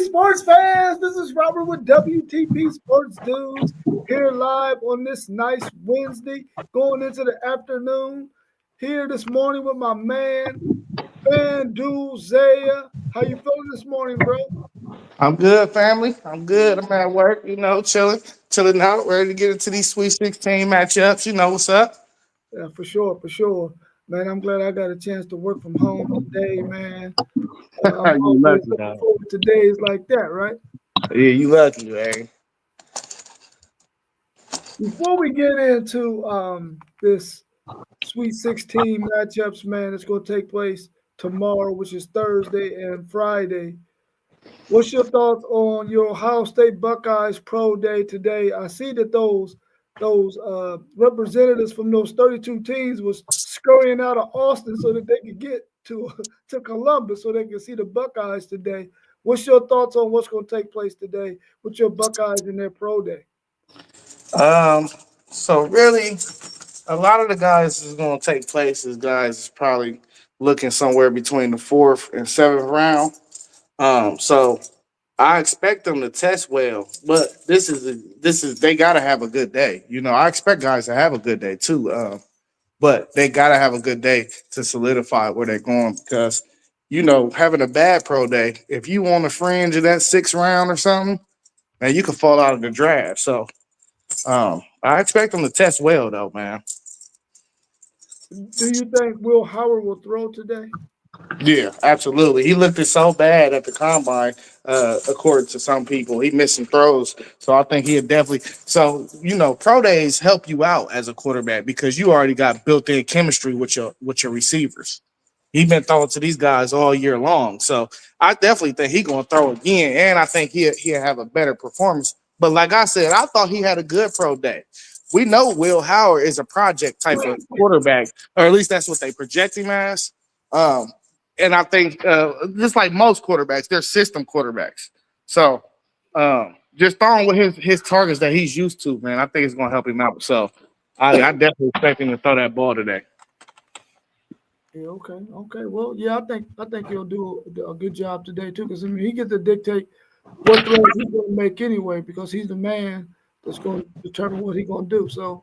Sports fans, this is Robert with WTP Sports Dudes here live on this nice Wednesday, going into the afternoon. Here this morning with my man, Fan Duel Zaya. How you feeling this morning, bro? I'm good, family. I'm good. I'm at work, chilling out, ready to get into these Sweet 16 matchups. You know what's up? Yeah, for sure, for sure. Man, I'm glad I got a chance to work from home today, man. I'm You always lucky, looking dog. forward to days like that, right? Yeah, you lucky, man. Before we get into this Sweet 16 matchups, man, it's going to take place tomorrow, which is Thursday and Friday. What's your thoughts on your Ohio State Buckeyes Pro Day today? I see that those representatives from those 32 teams was scurrying out of Austin so that they could get to to Columbus so they can see the Buckeyes today. What's your thoughts on what's going to take place today with your Buckeyes in their Pro Day? Um, so really, a lot of the guys is going to take place as guys is probably looking somewhere between the fourth and seventh round. So I expect them to test well, but this is they got to have a good day. I expect guys to have a good day too. But they got to have a good day to solidify where they're going because, having a bad pro day, if you on the fringe of that sixth round or something, man, you could fall out of the draft. So I expect them to test well, though, man. Do you think Will Howard will throw today? Yeah, absolutely. He looked it so bad at the combine, according to some people. He missed some throws. So I think he'll definitely. So, pro days help you out as a quarterback because you already got built in chemistry with your receivers. He's been throwing to these guys all year long. So I definitely think he's gonna throw again. And I think he'll have a better performance. But like I said, I thought he had a good pro day. We know Will Howard is a project type of quarterback, or at least that's what they project him as. Um, and I think just like most quarterbacks, they're system quarterbacks. So just throwing with his targets that he's used to, man, I think it's gonna help him out. So I definitely expect him to throw that ball today. Yeah, okay, okay. Well, yeah, I think he'll do a good job today too, because I mean he gets to dictate what throws he's going to make anyway, because he's the man that's going to determine what he's going to do. So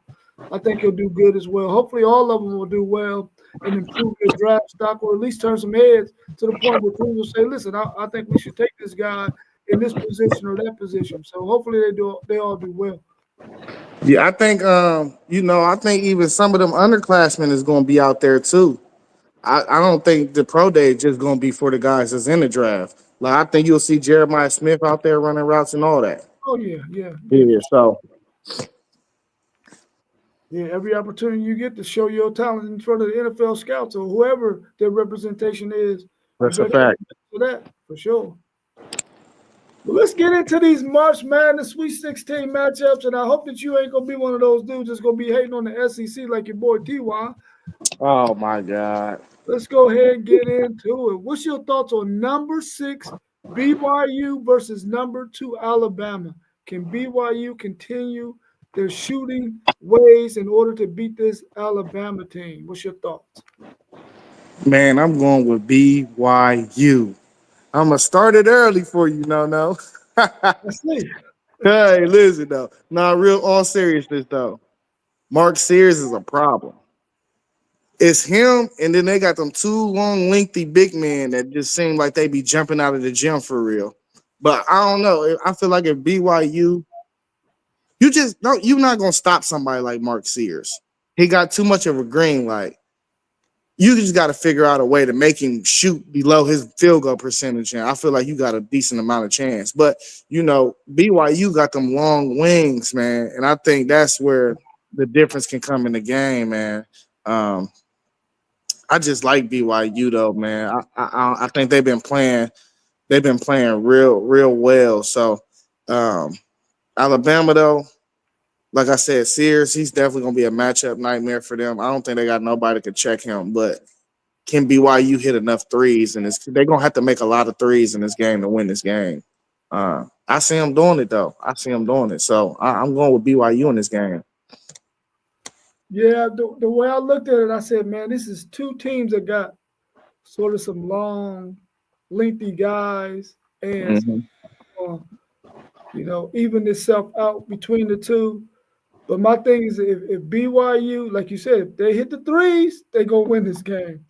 I think he'll do good as well. Hopefully, all of them will do well and improve their draft stock, or at least turn some heads to the point where teams will say, "Listen, I think we should take this guy in this position or that position." So hopefully, they all do well. Yeah, I think I think even some of them underclassmen is gonna be out there too. I don't think the pro day is just gonna be for the guys that's in the draft. Like I think you'll see Jeremiah Smith out there running routes and all that. Oh yeah, yeah, yeah. Yeah, so Yeah, every opportunity you get to show your talent in front of the NFL scouts or whoever their representation is, you that's a better fact. for that for sure. Well, let's get into these March Madness Sweet 16 matchups, and I hope that you ain't gonna be one of those dudes that's gonna be hating on the SEC like your boy Ty. Oh my God. Let's go ahead and get into it. What's your thoughts on number 6 BYU versus number 2 Alabama? Can BYU continue their shooting ways in order to beat this Alabama team? What's your thoughts? Man, I'm going with BYU. I'm gonna start it early for you, no. Let's see. Hey, listen though. Not real all seriousness though. Mark Sears is a problem. It's him, and then they got them two long, lengthy big men that just seem like they be jumping out of the gym for real. But I don't know. I feel like if BYU, you just don't, you're not gonna stop somebody like Mark Sears. He got too much of a green light. You just got to figure out a way to make him shoot below his field goal percentage. And I feel like you got a decent amount of chance. But BYU got them long wings, man, and I think that's where the difference can come in the game, man. Um, I just like BYU though, man. I think they've been playing real well. So Alabama though, like I said, Sears, he's definitely gonna be a matchup nightmare for them. I don't think they got nobody that can check him, but can BYU hit enough threes? And they're gonna have to make a lot of threes in this game to win this game. I see them doing it though. I see them doing it. So I'm going with BYU in this game. Yeah, the way I looked at it, I said, man, this is two teams that got sort of some long, lengthy guys. And Mhm. even itself out between the two. But my thing is, if BYU, like you said, if they hit the threes, they gonna win this game.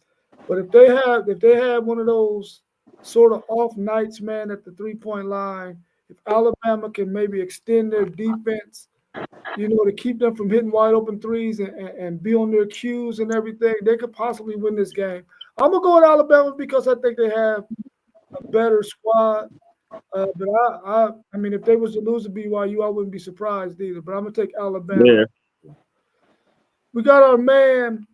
But if they have one of those sort of off nights, man, at the 3-point line, if Alabama can maybe extend their defense, to keep them from hitting wide open threes and be on their cues and everything, they could possibly win this game. I'm gonna go with Alabama because I think they have a better squad. But I mean, if they was to lose to BYU, I wouldn't be surprised either. But I'm gonna take Alabama. Yeah. We got our man,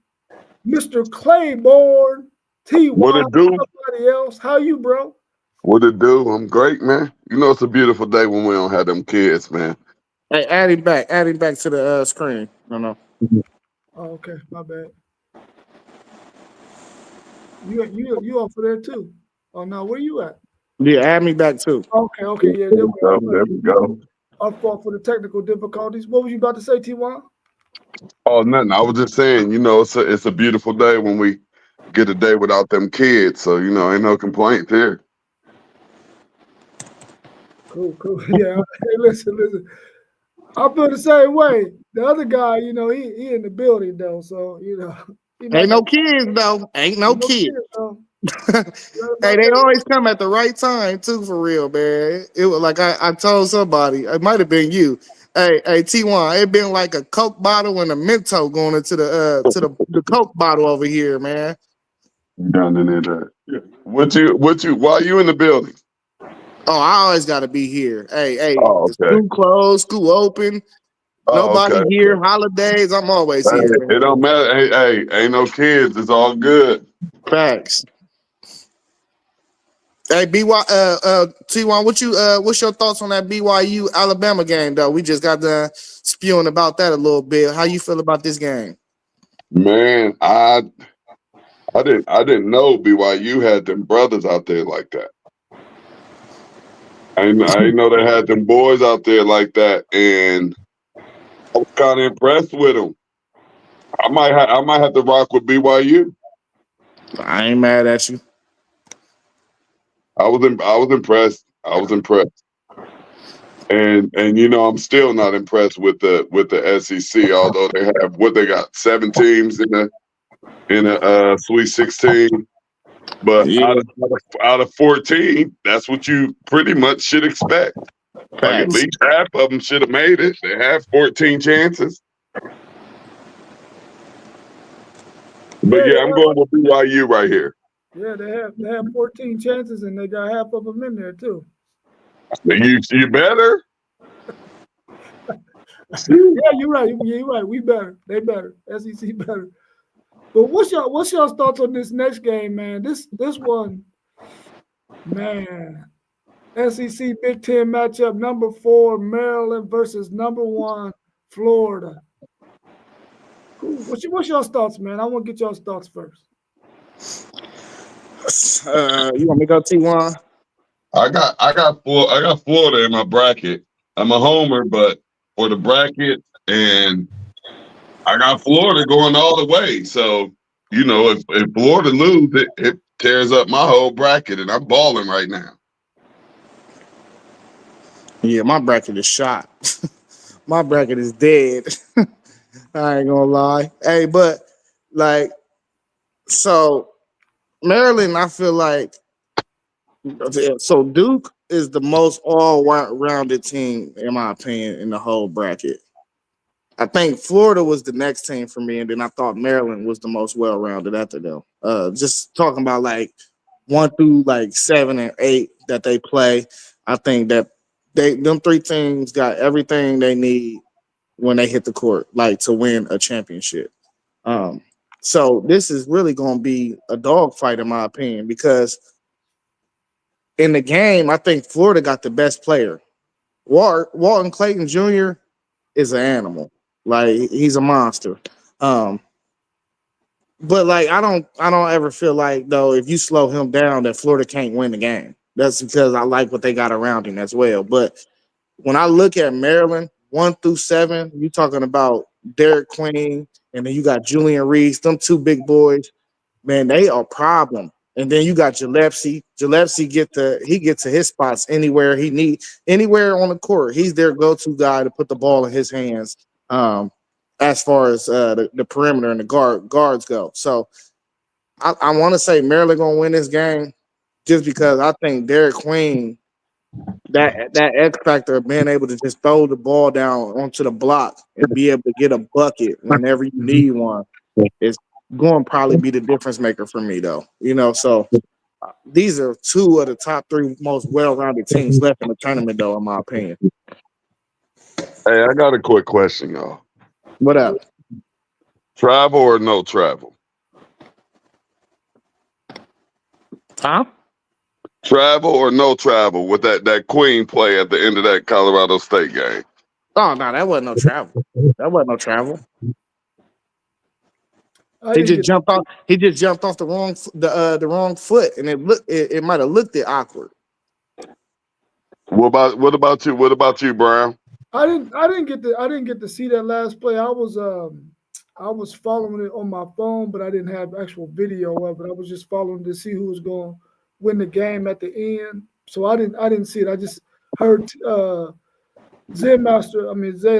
Mr. Claiborne, T. What it do? Somebody else. How you, bro? What it do? I'm great, man. You know it's a beautiful day when we don't have them kids, man. Hey, add him back to the screen. No. Oh, okay, my bad. You off for there too? Oh no, where you at? Yeah, add me back too. Okay, yeah. There we go. Our fault for the technical difficulties. What was you about to say, T1? Oh, nothing. I was just saying, it's a beautiful day when we get a day without them kids. So, ain't no complaint there. Cool. Yeah. Hey, listen. I feel the same way. The other guy, he in the building though, so Ain't no kids though. Ain't no kids. Hey, they always come at the right time too, for real, man. It was like I told somebody, it might have been you. Hey, T1, it been like a Coke bottle and a Mentos going into the Coke bottle over here, man. Down in there. Why you in the building? Oh, I always gotta be here. Hey, Oh, the school closed, school open. Nobody here. Holidays, I'm always Hey, here. it don't matter. Hey, ain't no kids. It's all good. Facts. Hey, T1, what's your thoughts on that BYU Alabama game though? We just got done spewing about that a little bit. How you feel about this game? Man, I didn't know BYU had them brothers out there like that. I didn't know they had them boys out there like that, and I was kind of impressed with them. I might have to rock with BYU. I ain't mad at you. I was impressed. I was impressed, and I'm still not impressed with the SEC. Although they got 7 teams in a Sweet 16. But Yeah. out of 14, that's what you pretty much should expect. Like at least half of them should have made it. They have 14 chances. But yeah, I'm going with BYU right here. Yeah, they have 14 chances and they got half of them in there too. You better. Yeah, you're right. We better. They better. SEC better. But what's y'all's thoughts on this next game, man? This one, man. SEC Big Ten matchup, number 4 Maryland versus number 1 Florida. What's y'all's thoughts, man? I want to get y'all's thoughts first. You want me to go T1? I got Florida in my bracket. I'm a homer, but for the bracket, and I got Florida going all the way. So, if Florida loses, it tears up my whole bracket, and I'm balling right now. Yeah, my bracket is shot. My bracket is dead. I ain't gonna lie. Hey, but so Maryland, I feel like so Duke is the most all-rounded team, in my opinion, in the whole bracket. I think Florida was the next team for me, and then I thought Maryland was the most well-rounded after them. Just talking about 1 through 7 and 8 that they play, I think that them 3 teams got everything they need when they hit the court, to win a championship. So this is really going to be a dogfight, in my opinion, because in the game, I think Florida got the best player. Walton Clayton Jr. is an animal. He's a monster. But I don't ever feel like, though, if you slow him down, that Florida can't win the game. That's because I like what they got around him as well. But when I look at Maryland, 1 through 7, you talking about Derek Queen, and then you got Julian Reese, them 2 big boys. Man, they are a problem And then you got Gillespie. Gillespie get to his spots anywhere he need, anywhere on the court. He's their go-to guy to put the ball in his hands. As far as the perimeter and the guards go. So I want to say Maryland gonna win this game just because I think Derek Queen, that X factor of being able to just throw the ball down onto the block and be able to get a bucket whenever you need one is going to probably be the difference maker for me, though. So these are two of the top three most well-rounded teams left in the tournament, though, in my opinion. Hey, I got a quick question, y'all. What up? Travel or no travel? Huh? Travel or no travel with that Queen play at the end of that Colorado State game? Oh, no, that wasn't no travel. That wasn't no travel. He just jumped off the wrong foot, and it might have looked awkward. What about you? What about you, Brown? I didn't get to see that last play. I was following it on my phone, but I didn't have actual video of it. I was just following to see who was going to win the game at the end. So I didn't see it. I just heard Zay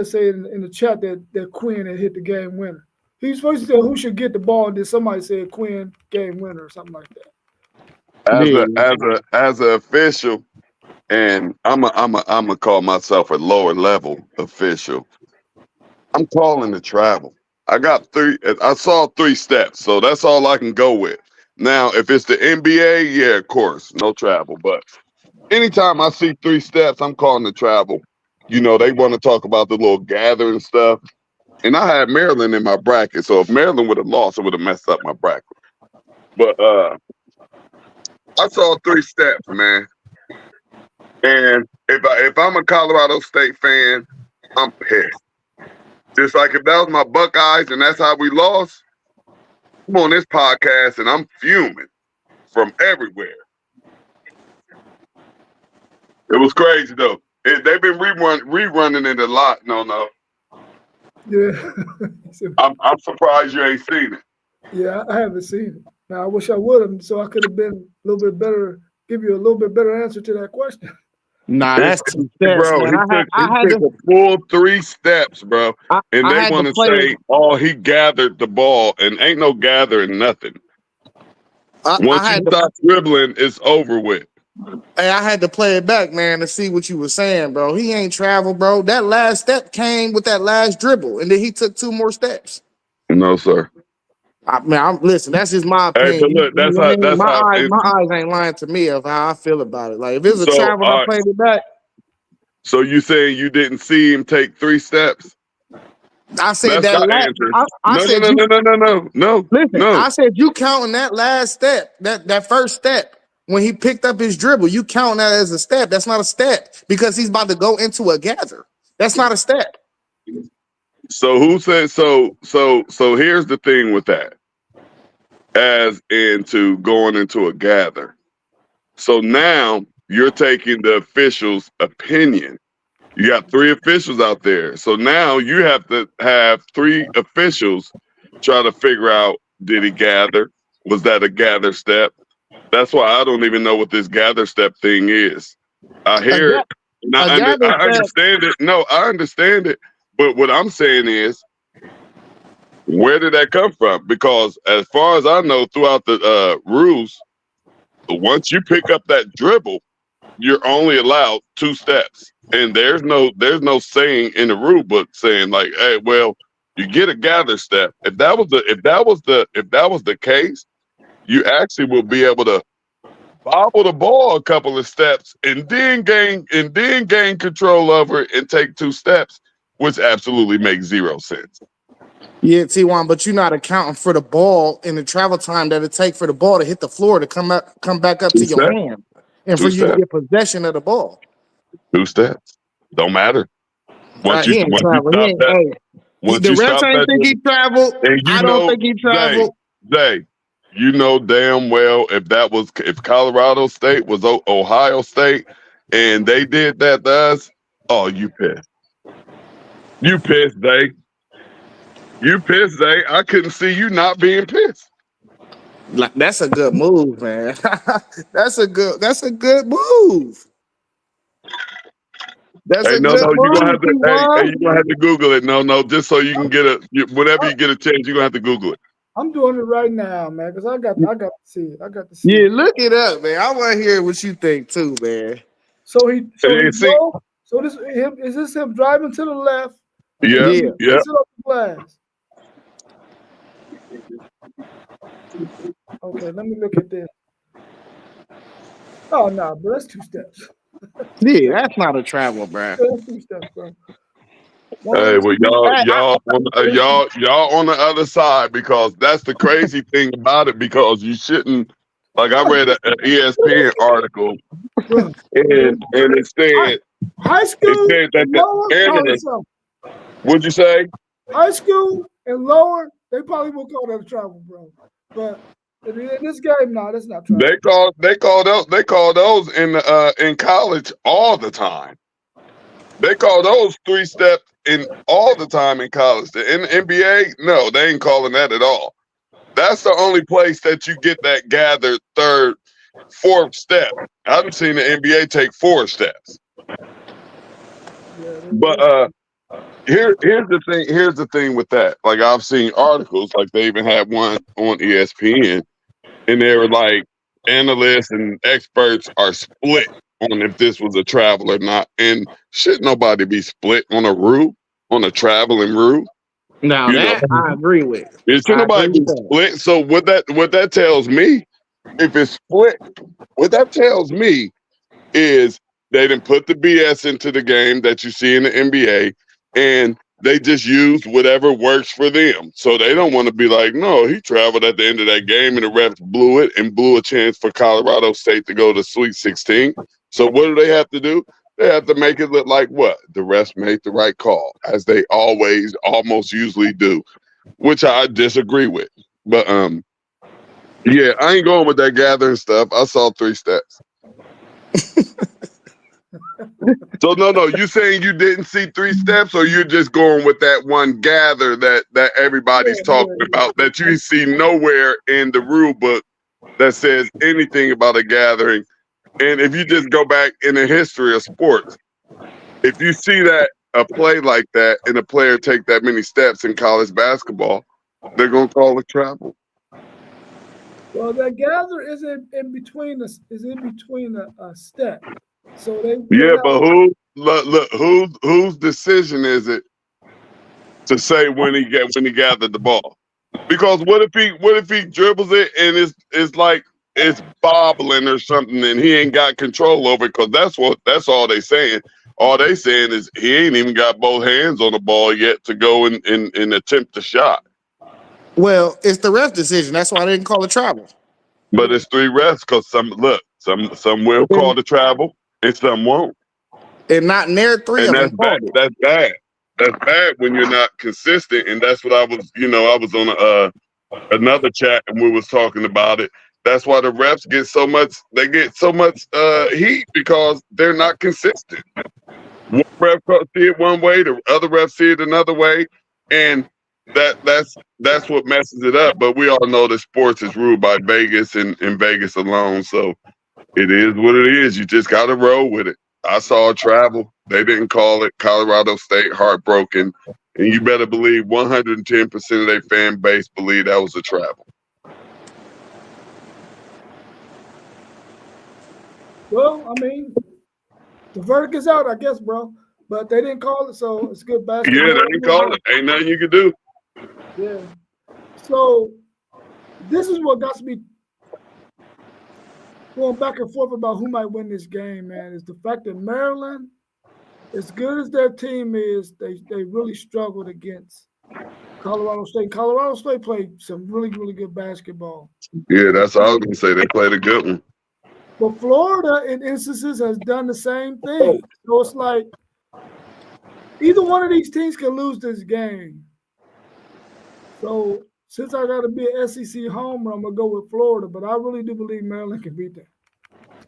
say in the chat that Quinn had hit the game winner. He's supposed to say who should get the ball, and then somebody said Quinn game winner or something like that. As an official, and I'm a call myself a lower level official. I'm calling the travel. I saw 3 steps, so that's all I can go with. Now, if it's the NBA, yeah, of course, no travel. But anytime I see 3 steps, I'm calling the travel. They want to talk about the little gathering stuff. And I had Maryland in my bracket, so if Maryland would have lost, it would have messed up my bracket. But I saw 3 steps, man. And if I'm a Colorado State fan, I'm pissed. Just like if that was my Buckeyes and that's how we lost, I'm on this podcast and I'm fuming from everywhere. It was crazy though. They've been rerunning it a lot. No. Yeah. I'm surprised you ain't seen it. Yeah, I haven't seen it. Now I wish I would have, so I could have been a little bit better, give you a little bit better answer to that question. Nah, that's 2 steps, bro. Man. He took a full 3 steps, bro. And they want to say, "Oh, he gathered the ball," and ain't no gathering nothing. Once you stop dribbling, it's over with. Hey, I had to play it back, man, to see what you were saying, bro. He ain't traveled, bro. That last step came with that last dribble, and then he took 2 more steps. No, sir. Listen, that's just my opinion. Hey, but look, my eyes ain't lying to me of how I feel about it. Like if it was a travel, I played it back. So you saying you didn't see him take 3 steps? I said that last. No. Listen, I said you counting that last step, that first step when he picked up his dribble. You count that as a step. That's not a step because he's about to go into a gather. That's not a step. So who said so? So here's the thing with that. As into going into a gather. So now you're taking the official's opinion. You got 3 officials out there. So now you have to have 3 officials try to figure out, did he gather? Was that a gather step? That's why I don't even know what this gather step thing is. I hear it. I understand it. No, I understand it. But what I'm saying is, where did that come from? Because as far as I know, throughout the rules, once you pick up that dribble, you're only allowed 2 steps. And there's no saying in the rule book saying like, hey, well, you get a gather step. If that was the case, you actually will be able to bobble the ball a couple of steps and then gain control over it and take 2 steps, which absolutely makes 0 sense. Yeah, T1, but you're not accounting for the ball and the travel time that it take for the ball to hit the floor to come back up to your hand and for you to get possession of the ball. 2 steps. Don't matter. Once you stop that, the refs ain't think he traveled. I don't think he traveled. Zay, you know damn well if Colorado State was Ohio State and they did that to us, oh, you pissed. You pissed, Zay. You pissed, Zay. I couldn't see you not being pissed. Like, that's a good move, man. That's a good move. That's Hey, a no, good you're gonna move, have to. Hey, T1. you're gonna have to Google it. No, just so you can get whenever you get a chance, you're gonna have to Google it. I'm doing it right now, man, because I got to see it. I got to see Yeah, it. look it up, man. I want to hear what you think too, man. So he And see, so this him is this him driving to the left and yeah, Yeah. yeah. puts it up the glass. Okay, let me look at this. Oh no, bro, that's 2 steps. Yeah, that's not a travel, bro. That's 2 steps, bro. Hey, well, Hey, y'all on the other side, because that's the crazy thing about it. Because you shouldn't. Like, I read an ESPN article, Bro, and it said high school that and the lower, internet. What'd you say? high school and lower, they probably will call that a travel, bro. But in this game, no, that's not travel. They call those in college all the time. They call those 3 steps in all the time in college. In the NBA, no, they ain't calling that at all. That's the only place that you get that gathered 3rd, 4th step. I've seen the NBA take 4 steps. Yeah, But here's the thing with that. Like, I've seen articles, like they even had one on ESPN, and they were like, analysts and experts are split on if this was a travel or not. And should nobody be split on a traveling rule? now You know, that I agree with. it should I agree nobody be with that. split. So what that tells me, if it's split, what that tells me is they didn't put the BS into the game that you see in the NBA, and they just used whatever works for them. So they don't want to be like, no, he traveled at the end of that game and the refs blew it and blew a chance for Colorado State to go to Sweet 16. So what do they have to do? They have to make it look like what? The refs made the right call, as they always almost usually do, which I disagree with. But yeah, I ain't going with that gathering stuff. I saw 3 steps. So no, you saying you didn't see 3 steps, or you're just going with that one gather that everybody's talking about that you see nowhere in the rule book that says anything about a gathering? And if you just go back in the history of sports, if you see that a play like that and a player take that many steps in college basketball, they're gonna call it travel. Well, that gather is in between a step. So they Yeah, but whose decision is it to say when he gathered the ball? Because what if he dribbles it and it's like it's bobbling or something and he ain't got control over it? Because that's all they saying. All they saying is he ain't even got both hands on the ball yet to go and attempt the shot. Well, it's the ref decision. That's why they didn't call it travel. But it's 3 refs, because some will call the travel and some won't. And not near 3 And of them that's bad. called it. That's bad. That's bad when you're not consistent. And that's what I was on another chat and we was talking about it. That's why the refs get so much heat, because they're not consistent. One ref see it one way, the other ref see it another way, and that's what messes it up. But we all know that sports is ruled by Vegas and Vegas alone. So it is what it is. You just got to roll with it. I saw travel. They didn't call it. Colorado State heartbroken. And you better believe 110% of their fan base believe that was a travel. Well, I mean, the verdict is out, I guess, bro. But they didn't call it, so it's good basketball. Yeah, they didn't call it. Ain't nothing you can do. Yeah. So this is what got me going back and forth about who might win this game, man, is the fact that Maryland, as good as their team is, they really struggled against Colorado State. Colorado State played some really, really good basketball. Yeah, that's all I was going to say. They played a good one. But Florida, in instances, has done the same thing. So it's like either one of these teams can lose this game. So since I got to be an SEC homer, I'm going to go with Florida. But I really do believe Maryland can beat them.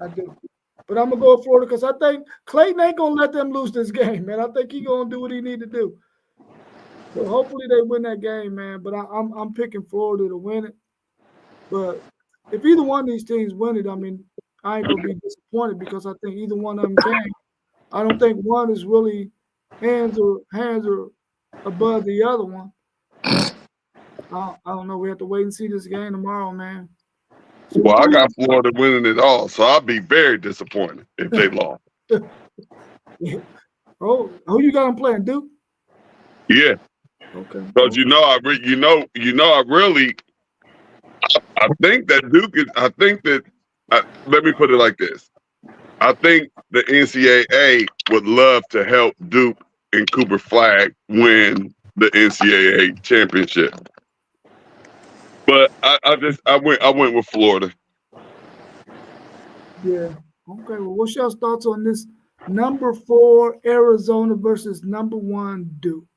I do. But I'm going to go with Florida because I think Clayton ain't going to let them lose this game, man. I think he's going to do what he need to do. So hopefully they win that game, man. But I'm picking Florida to win it. But if either one of these teams win it, I mean, I ain't gonna be disappointed because I think either one of them can. I don't think one is really hands are above the other one. But I don't know. We have to wait and see this game tomorrow, man. So Well, I got Florida winning it all, so I'll be very disappointed if they lost. Oh, who you got them playing, Duke? Yeah, Okay. because I really, I think that Duke is. I think that. Let me put it like this. I think the NCAA would love to help Duke and Cooper Flag win the NCAA championship, but I went with Florida. Yeah. Okay. Well, what's your thoughts on this number 4 Arizona versus number 1 Duke?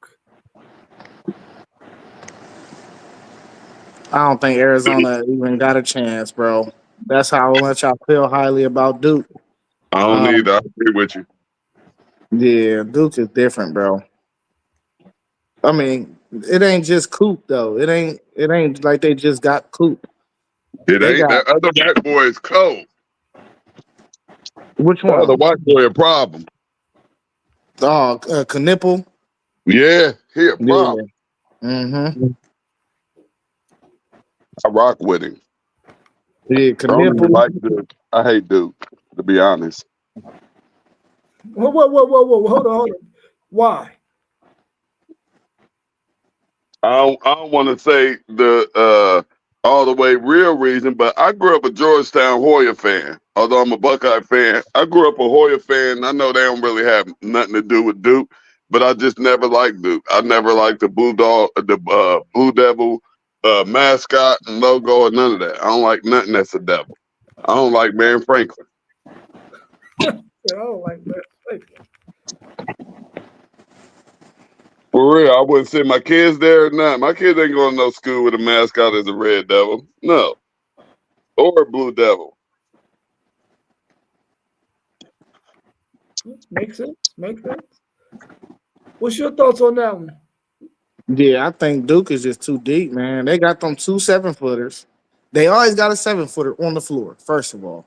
I don't think Arizona even got a chance, bro. That's how much I feel highly about Duke. I don't either. I agree with you. Yeah, Duke is different, bro. I mean, it ain't just Coop though. It ain't like they just got Coop. It They ain't got that other white boy is cold. which The other one? white boy a problem. Oh, Knipple. Yeah, he a Yeah. problem. Mm-hmm. I rock with him. Yeah, I don't even Knipple. like Duke. I hate Duke, to be honest. Whoa. Hold on. Why? I don't want to say the all the way real reason, but I grew up a Georgetown Hoya fan. Although I'm a Buckeye fan, I grew up a Hoya fan. I know they don't really have nothing to do with Duke, but I just never liked Duke. I never liked the Blue Devil mascot and logo or none of that. I don't like nothing that's a devil. I don't like Man Franklin. I don't like that. For real, I wouldn't send my kids there or not. My kids ain't going to no school with a mascot as a red devil. No. Or a blue devil. Makes sense. What's your thoughts on that one? Yeah, I think Duke is just too deep, man. They got them 2 7-footers. They always got a 7-footer on the floor. First of all,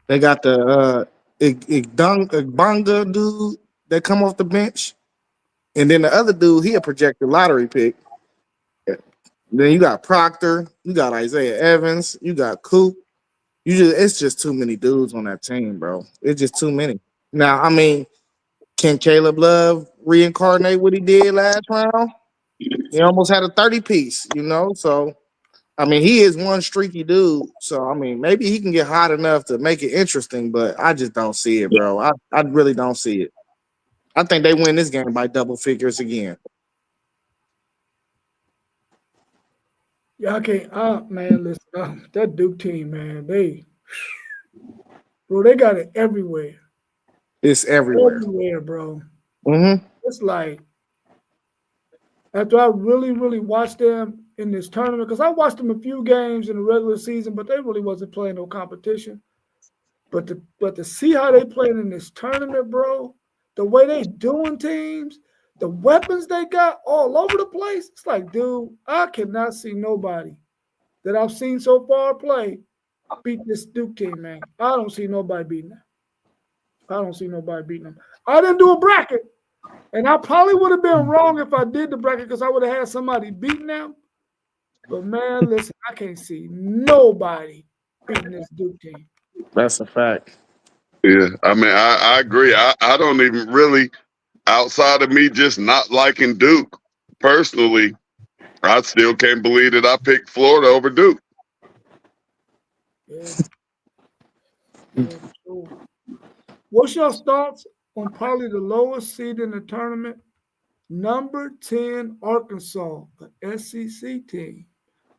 they got the Igbanga dude that come off the bench, and then the other dude, he a projected lottery pick. Then you got Proctor, you got Isaiah Evans, you got Coop. It's just too many dudes on that team, bro. It's just too many. Now, I mean, can Caleb Love reincarnate what he did last round? He almost had a 30-piece, So, I mean, he is one streaky dude. So, I mean, maybe he can get hot enough to make it interesting, but I just don't see it, bro. I really don't see it. I think they win this game by double figures again. Yeah, I can't. Man, listen, that Duke team, man, they got it everywhere. It's everywhere. Everywhere, bro. Mm-hmm. It's like after I really, really watched them in this tournament, because I watched them a few games in the regular season, but they really wasn't playing no competition. But to see how they playing in this tournament, bro, the way they doing teams, the weapons they got all over the place, it's like, dude, I cannot see nobody that I've seen so far play beat this Duke team, man. I don't see nobody beating them. I didn't do a bracket, and I probably would have been wrong if I did the bracket because I would have had somebody beating them. But man, listen, I can't see nobody beating this Duke team. That's a fact. Yeah, I mean, I agree. I don't even really, outside of me just not liking Duke, personally, I still can't believe that I picked Florida over Duke. Yeah. Sure. What's your thoughts on probably the lowest seed in the tournament? Number 10 Arkansas, an SEC team,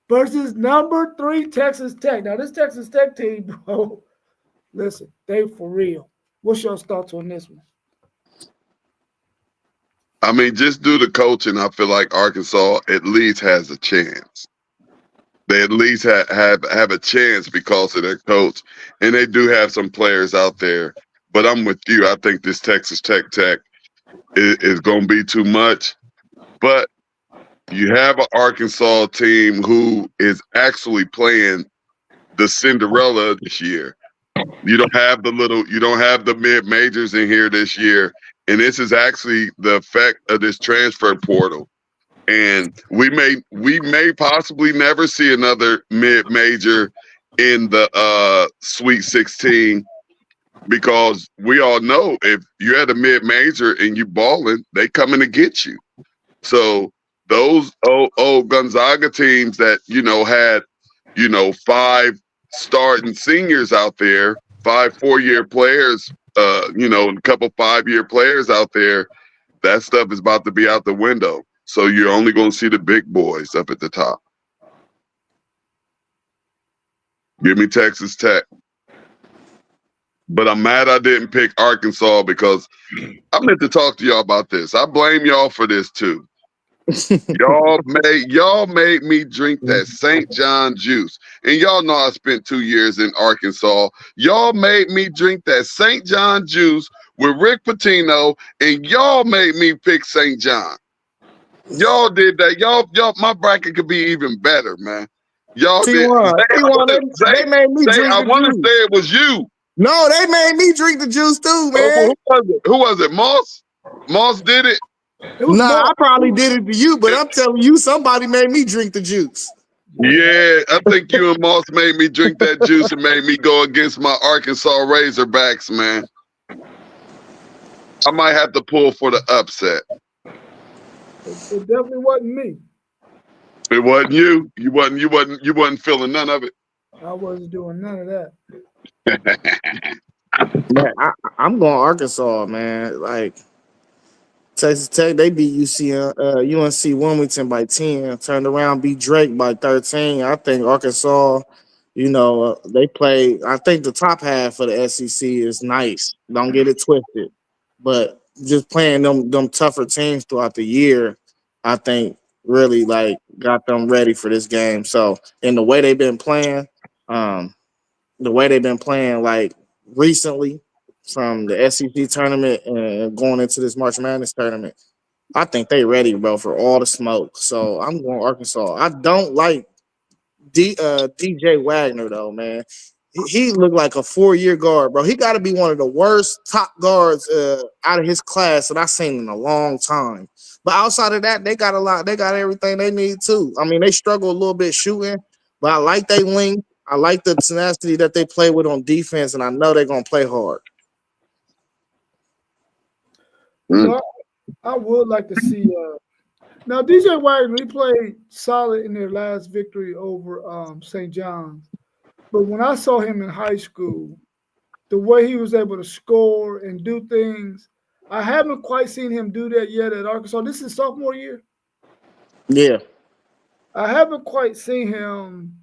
versus number 3 Texas Tech. Now, this Texas Tech team, bro, listen, they for real. What's your thoughts on this one? I mean, just due to coaching, I feel like Arkansas at least has a chance. They at least have a chance because of their coach, and they do have some players out there. But I'm with you. I think this Texas Tech is going to be too much. But you have an Arkansas team who is actually playing the Cinderella this year. You don't have the mid majors in here this year. And this is actually the effect of this transfer portal. And we may possibly never see another mid major in the Sweet 16, because we all know if you had a mid major and you balling, they coming to get you. So those old Gonzaga teams that had 5 starting seniors out there, 5 4-year players, a couple 5-year players out there, that stuff is about to be out the window. So you're only going to see the big boys up at the top. Give me Texas Tech. But I'm mad I didn't pick Arkansas, because I meant to talk to y'all about this. I blame y'all for this too. Y'all made me drink that St. John juice. And y'all know I spent 2 years in Arkansas. Y'all made me drink that St. John juice with Rick Pitino, and y'all made me pick St. John. Y'all did that. Y'all, my bracket could be even better, man. Y'all did. They made me drink I want to say it was you. No, they made me drink the juice too, man. Who was it? Moss? Moss did it? Nah, I probably did it to you, but I'm telling you, somebody made me drink the juice. Yeah, I think you and Moss made me drink that juice and made me go against my Arkansas Razorbacks, man. I might have to pull for the upset. It definitely wasn't me. It wasn't you. You wasn't feeling none of it. I wasn't doing none of that. Man, I'm going Arkansas, man. Like Texas Tech, they beat UNC Wilmington by 10, turned around, beat Drake by 13. I think Arkansas, they play. I think the top half of the SEC is nice. Don't get it twisted, but just playing them tougher teams throughout the year, I think really got them ready for this game. So, in the way they've been playing, like recently from the SEC tournament and going into this March Madness tournament, I think they ready, bro, for all the smoke. So I'm going Arkansas. I don't like DJ Wagner though, man. He looked like a 4-year guard, bro. He got to be one of the worst top guards out of his class that I've seen in a long time. But outside of that, they got a lot. They got everything they need too. I mean, they struggle a little bit shooting, but I like they length. I like the tenacity that they play with on defense, and I know they're gonna play hard. I would like to see. Now, DJ Wagner, he played solid in their last victory over St. John's. But when I saw him in high school, the way he was able to score and do things, I haven't quite seen him do that yet at Arkansas. This is sophomore year. Yeah. I haven't quite seen him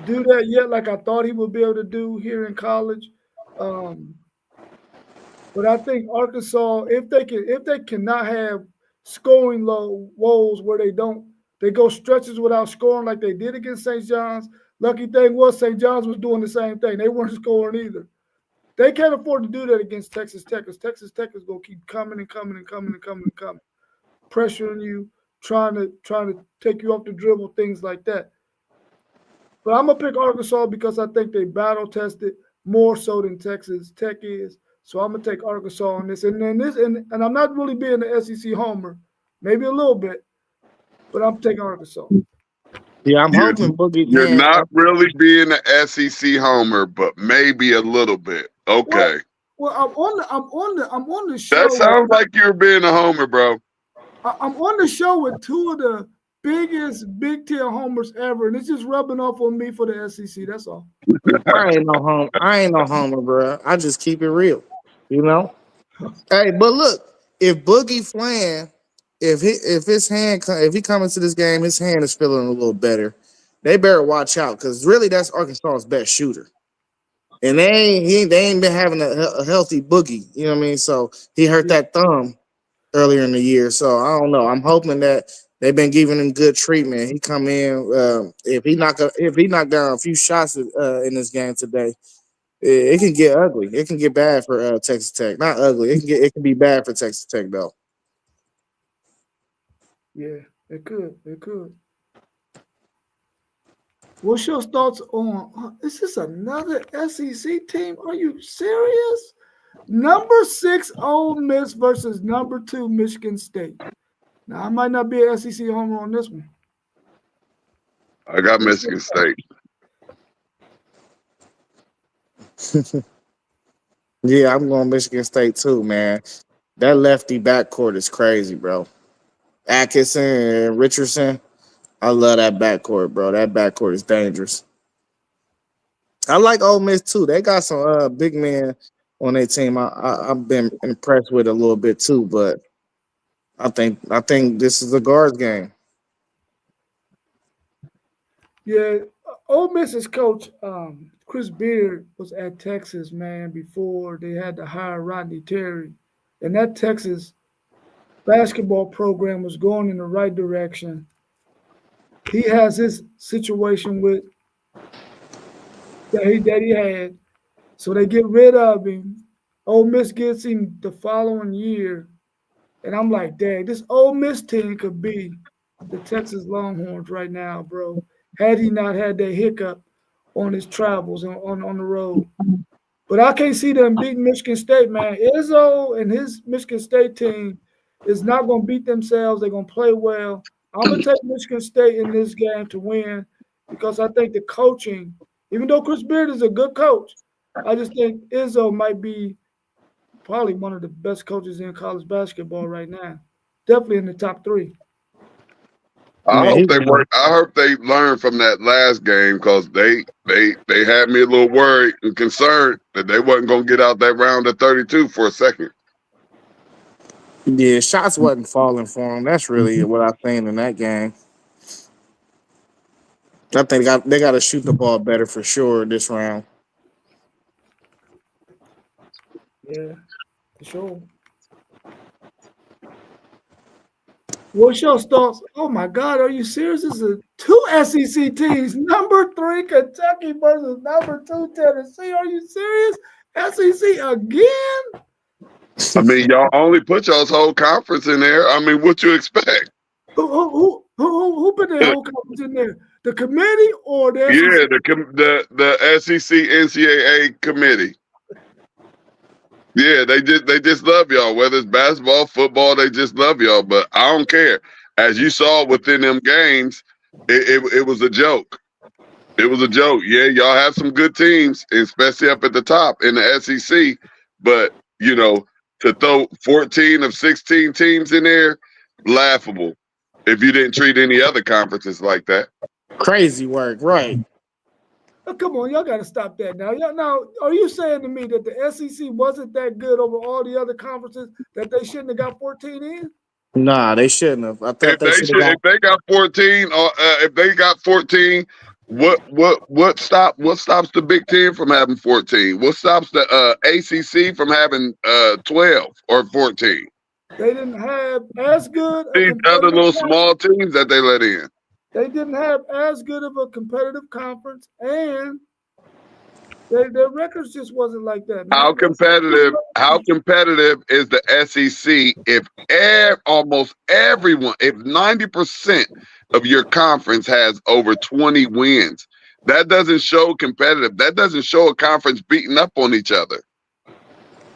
do that yet like I thought he would be able to do here in college. But I think Arkansas, if they cannot have scoring woes where they go stretches without scoring like they did against St. John's. Lucky thing was St. John's was doing the same thing. They weren't scoring either. They can't afford to do that against Texas Tech, because Texas Tech is going to keep coming, pressuring you, trying to take you off the dribble, things like that. But I'm gonna pick Arkansas because I think they battle tested more so than Texas Tech is. So I'm gonna take Arkansas on this. And I'm not really being the SEC homer, maybe a little bit, but I'm taking Arkansas. Yeah, I'm hoping Boogie. You're not really being the SEC homer, but maybe a little bit. Okay. Well, I'm on the show. That sounds like you're being a homer, bro. I'm on the show with 2 of the biggest Big Ten homers ever, and it's just rubbing off on me for the SEC. That's all. I ain't no homer, bro. I just keep it real, Hey, but look, if Boogie Flan, if he comes into this game, his hand is feeling a little better. They better watch out, because really that's Arkansas's best shooter, and they ain't been having a healthy Boogie. You know what I mean? So he hurt that thumb earlier in the year. So I don't know. I'm hoping that they've been giving him good treatment. He come in if he knock down a few shots in this game today, it can get ugly. It can get bad for Texas Tech. Not ugly. It can be bad for Texas Tech though. Yeah, it could. What's your thoughts on? Is this another SEC team? Are you serious? Number 6 Ole Miss versus number 2 Michigan State. Now I might not be an SEC homer on this one. I got Michigan State. Yeah, I'm going Michigan State too, man. That lefty backcourt is crazy, bro. Atkinson and Richardson. I love that backcourt, bro. That backcourt is dangerous. I like Ole Miss too. They got some big men on their team. I've been impressed with a little bit too, but I think this is a guards game. Yeah, Ole Miss's coach, Chris Beard, was at Texas, man, before they had to hire Rodney Terry. And that Texas basketball program was going in the right direction. He has his situation with that he had. So they get rid of him. Ole Miss gets him the following year. And I'm like, dang, this Ole Miss team could be the Texas Longhorns right now, bro. Had he not had that hiccup on his travels on the road. But I can't see them beating Michigan State, man. Izzo and his Michigan State team is not going to beat themselves. They're going to play well. I'm going to take Michigan State in this game to win because I think the coaching, even though Chris Beard is a good coach, I just think Izzo might be probably one of the best coaches in college basketball right now. Definitely in the top 3. I hope they learned from that last game because they had me a little worried and concerned that they wasn't gonna get out that round of 32 for a second. Yeah, shots wasn't falling for them. That's really what I think in that game. I think they got to shoot the ball better for sure this round. Yeah, for sure. What's your thoughts? Oh my God, are you serious? This is 2 SEC teams. Number 3 Kentucky versus number 2 Tennessee. Are you serious? SEC again? I mean, y'all only put y'all's whole conference in there. I mean, what you expect? Who put their whole conference in there? The committee or the SEC? Yeah, the SEC NCAA committee. Yeah, they just love y'all. Whether it's basketball, football, they just love y'all. But I don't care. As you saw within them games, it was a joke. It was a joke. Yeah, y'all have some good teams, especially up at the top in the SEC. But you know, to throw 14 of 16 teams in there, laughable. If you didn't treat any other conferences like that, crazy work, right? Oh, come on, y'all got to stop that now. Now, are you saying to me that the SEC wasn't that good over all the other conferences that they shouldn't have got 14 in? Nah, they shouldn't have. I thought if they got 14, or if they got 14, what stops the Big Ten from having 14? What stops the ACC from having 12 or 14? They didn't have as good. These other little small teams that they let in. They didn't have as good of a competitive conference, and their records just wasn't like that. Man. How competitive is the SEC if almost everyone, if 90% of your conference has over 20 wins? That doesn't show competitive. That doesn't show a conference beating up on each other.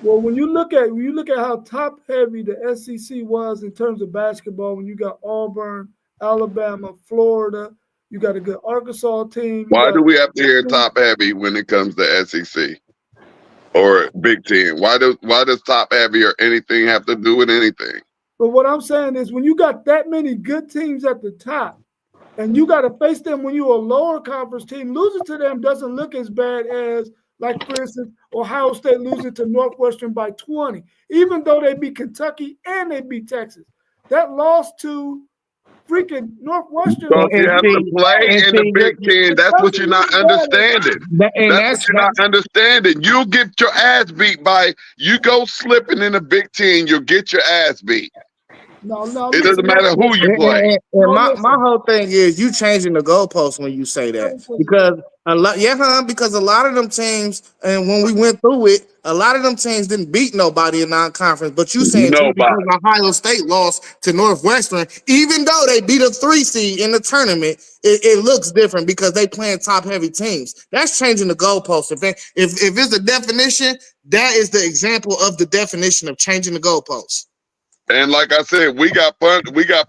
Well, when you look at how top heavy the SEC was in terms of basketball, when you got Auburn, Alabama, Florida, you got a good Arkansas team. Why do we have to hear top heavy when it comes to SEC or Big Ten? Why does top heavy or anything have to do with anything? But what I'm saying is when you got that many good teams at the top and you got to face them when you're a lower conference team, losing to them doesn't look as bad as, like, for instance, Ohio State losing to Northwestern by 20, even though they beat Kentucky and they beat Texas. That loss to freaking Northwestern. So you have to play in the Big Ten. That's what you're not understanding. That's what you're not understanding. You'll get your ass beat by, you go slipping in the Big Ten, you'll get your ass beat. No, It doesn't matter who you play. And my whole thing is you changing the goalposts when you say that because because a lot of them teams, and when we went through it, a lot of them teams didn't beat nobody in non-conference. But you saying just because Nobody. Ohio State lost to Northwestern, even though they beat a 3 seed in the tournament, it looks different because they playing top heavy teams. That's changing the goalposts. If it's a definition, that is the example of the definition of changing the goalposts. And like I said, we got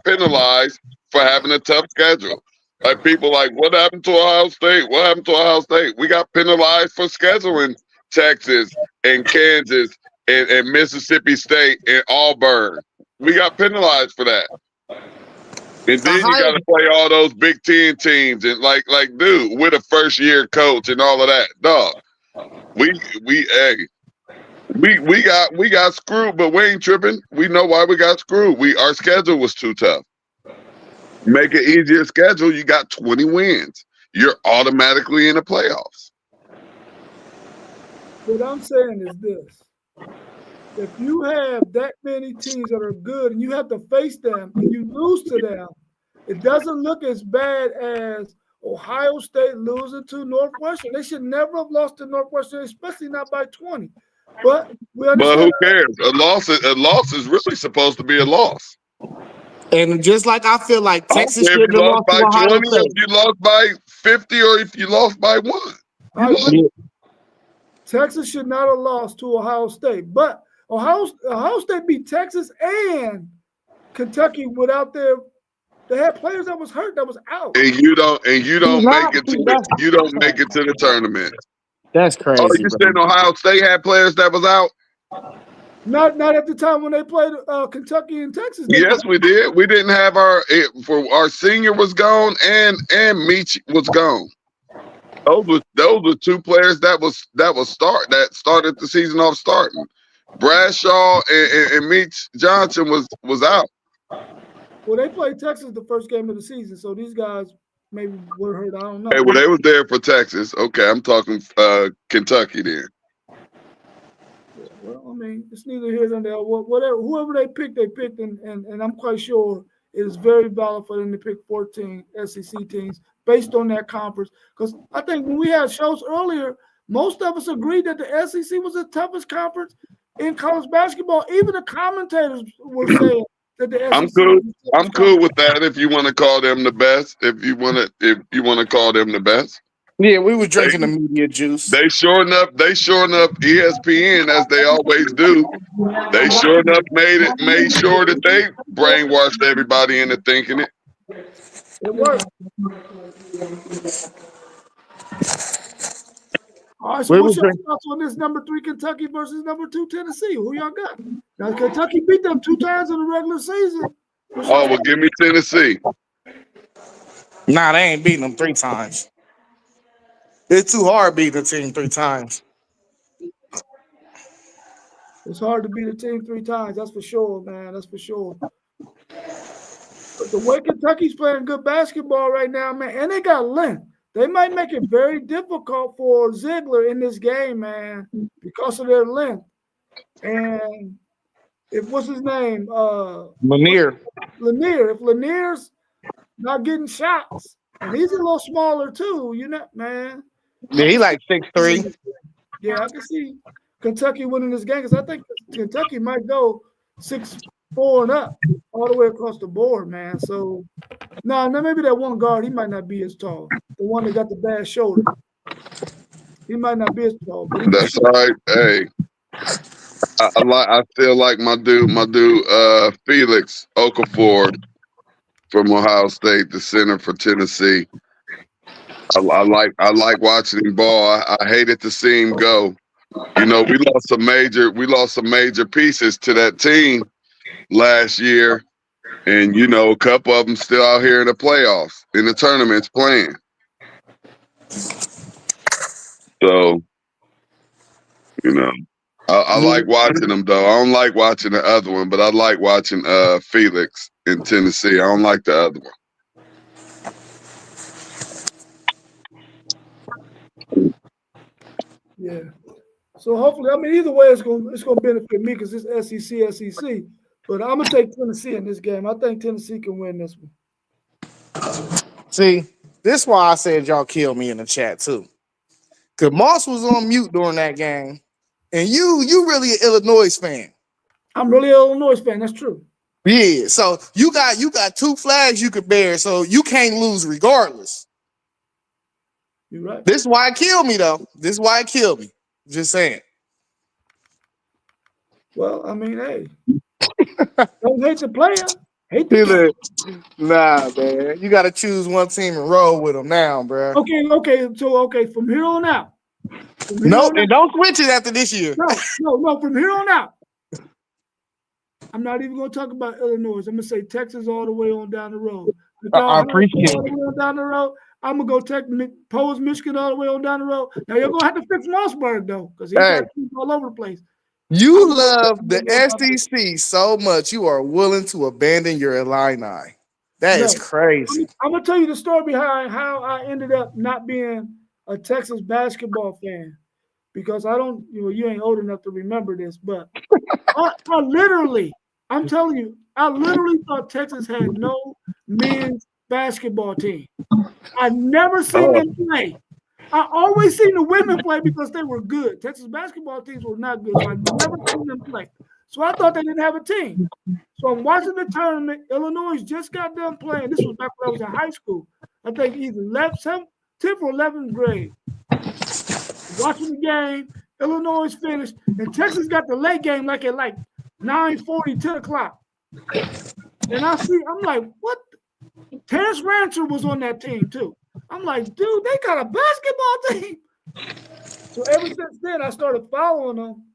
penalized for having a tough schedule. Like people like, what happened to Ohio State? What happened to Ohio State? We got penalized for scheduling Texas and Kansas and Mississippi State and Auburn. We got penalized for that. And then you got to play all those Big Ten teams and like, dude, we're the first year coach and all of that. Dog, we got screwed, but we ain't tripping. We know why we got screwed. Our schedule was too tough. Make an easier schedule, you got 20 wins. You're automatically in the playoffs. What I'm saying is this. If you have that many teams that are good and you have to face them and you lose to them, it doesn't look as bad as Ohio State losing to Northwestern. They should never have lost to Northwestern, especially not by 20. But who cares? A loss is really supposed to be a loss. And just like I feel like Texas if should you have lost by 20, if you lost by 50, or if you lost by 1. Texas should not have lost to Ohio State. But Ohio State beat Texas and Kentucky without they had players that was hurt, that was out. And you don't make it to the tournament. That's crazy. Oh, you said Ohio State had players that was out? Not at the time when they played Kentucky and Texas. Yes, we did. We didn't have our senior was gone and Meach was gone. Those were two players that started the season off starting. Bradshaw and Meach Johnson was out. Well, they played Texas the first game of the season, so these guys maybe were hurt. I don't know. Hey, well, they was there for Texas. Okay, I'm talking Kentucky then. Well, I mean, it's neither here nor there. Whoever they picked, and I'm quite sure it is very valid for them to pick 14 SEC teams based on that conference. Because I think when we had shows earlier, most of us agreed that the SEC was the toughest conference in college basketball. Even the commentators were saying that the SEC. I'm cool with that. If you want to call them the best, if you want to call them the best. Yeah, we were drinking the media juice. They sure enough ESPN, as they always do. They sure enough made sure that they brainwashed everybody into thinking it. It worked. All right, so what's your thoughts on this number 3 Kentucky versus number 2 Tennessee? Who y'all got? Now Kentucky beat them 2 times in the regular season. Oh, well, give me Tennessee. Nah, they ain't beating them 3 times. It's too hard beating a team 3 times. It's hard to beat a team 3 times. That's for sure, man. That's for sure. But the way Kentucky's playing good basketball right now, man, and they got length. They might make it very difficult for Ziegler in this game, man, because of their length. And what's his name? Lanier. If Lanier's not getting shots, and he's a little smaller too, man. Yeah, he like 6'3". Yeah, I can see Kentucky winning this game because I think Kentucky might go 6'4" and up all the way across the board, man. So, now maybe that one guard, he might not be as tall. The one that got the bad shoulder. He might not be as tall. That's all right. Hey, I still like my dude, Felix Okafor from Ohio State, the center for Tennessee. I like watching him ball. I hated to see him go. You know, we lost some major pieces to that team last year, and you know, a couple of them still out here in the playoffs, in the tournaments playing. So, you know, I like watching them though. I don't like watching the other one, but I like watching Felix in Tennessee. I don't like the other one. Yeah. So hopefully, I mean, either way, it's gonna benefit me because it's SEC. But I'm gonna take Tennessee in this game. I think Tennessee can win this one. See, this is why I said y'all kill me in the chat too. Cause Moss was on mute during that game, and you really an Illinois fan. I'm really an Illinois fan. That's true. Yeah, so you got two flags you could bear, so you can't lose regardless. You're right. This is why it killed me, though. This is why it killed me. Just saying. Well, I mean, hey, don't hate the player. Hate the player. Nah, man. You got to choose one team and roll with them now, bro. Okay. So, from here on out. No, and don't switch it after this year. No. From here on out, I'm not even going to talk about Illinois. I'm going to say Texas all the way on down the road. I appreciate all the way on down the road. I'm going to go pose Michigan all the way on down the road. Now, you're going to have to fix Mossberg, though, because he's got teams all over the place. You love the SEC so much, you are willing to abandon your Illini. That is crazy. I'm going to tell you the story behind how I ended up not being a Texas basketball fan, because you ain't old enough to remember this, but I'm telling you, I literally thought Texas had no men's basketball team. I never seen them play. I always seen the women play because they were good. Texas basketball teams were not good. So I never seen them play. So I thought they didn't have a team. So I'm watching the tournament. Illinois just got done playing. This was back when I was in high school. I think either 10th or 11th grade. Watching the game, Illinois finished, and Texas got the late game like at 9:40, 10 o'clock. And I'm like, what? Terrence Rancher was on that team too. I'm like, dude, they got a basketball team. So ever since then, I started following them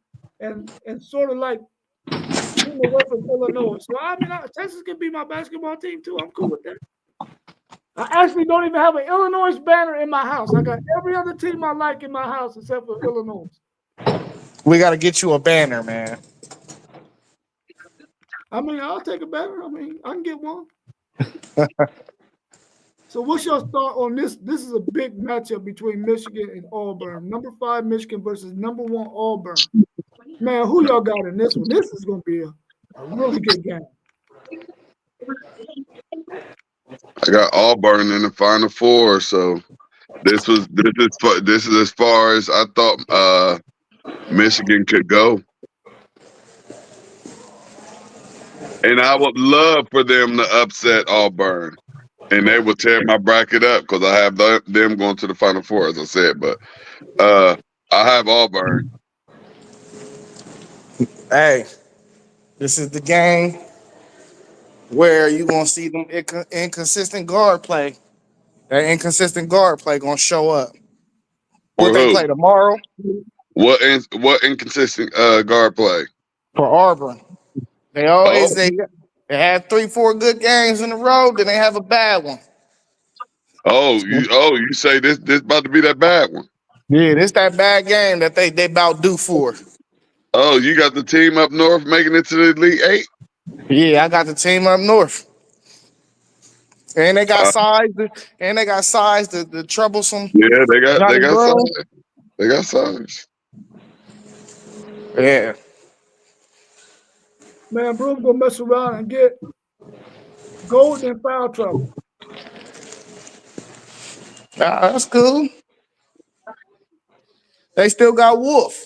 and sort of like getting away from Illinois. So I mean, Texas can be my basketball team too. I'm cool with that. I actually don't even have an Illinois banner in my house. I got every other team I like in my house except for Illinois. We got to get you a banner, man. I mean, I'll take a banner. I mean, I can get one. So what's your thought on this? This is a big matchup between Michigan and Auburn. Number 5 Michigan versus number 1 Auburn. Man, who y'all got in this one? This is going to be a really good game. I got Auburn in the Final Four, so this is as far as I thought Michigan could go. And I would love for them to upset Auburn. And they will tear my bracket up because I have them going to the Final Four, as I said. But I have Auburn. Hey, this is the game where you're going to see them inconsistent guard play. That inconsistent guard play going to show up. What they play tomorrow? What inconsistent guard play? For Auburn. They always they have 3-4 good games in a row, then they have a bad one. You say this about to be that bad one? Yeah, this that bad game that they about due for. Oh, you got the team up north making it to the Elite 8? Yeah, I got the team up north. And they got size. And they got size. The troublesome. Yeah, they got size. They got size. Yeah. Man, Broom gonna mess around and get Golden in foul trouble. That's cool. They still got Wolf.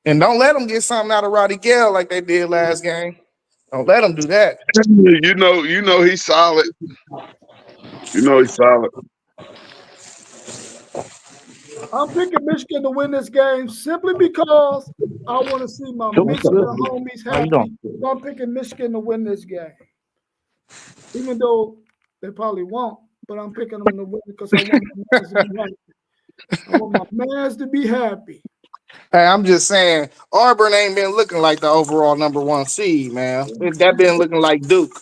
And don't let them get something out of Roddy Gale like they did last game. Don't let them do that. You know he's solid. You know he's solid. I'm picking Michigan to win this game simply because I want to see my Michigan homies happy. So I'm picking Michigan to win this game. Even though they probably won't, but I'm picking them to win because I want my mans to be happy. Hey, I'm just saying, Auburn ain't been looking like the overall number 1 seed, man. That been looking like Duke.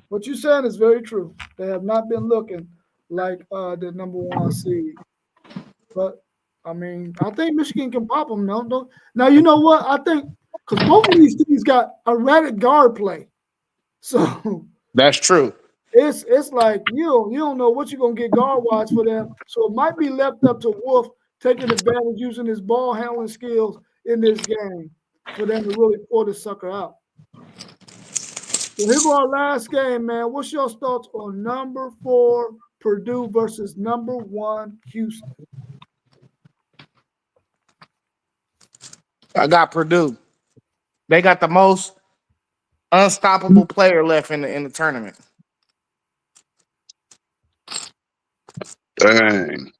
What you're saying is very true. They have not been looking like the number 1 seed. But, I mean, I think Michigan can pop them. No. Now, you know what? I think because both of these teams got erratic guard play. So that's true. It's like you don't know what you're going to get guard-wise for them. So it might be left up to Wolf taking advantage, using his ball handling skills in this game for them to really pull the sucker out. So here go our last game, man. What's your thoughts on number 4 Purdue versus number 1 Houston? I got Purdue. They got the most unstoppable player left in the tournament. Dang.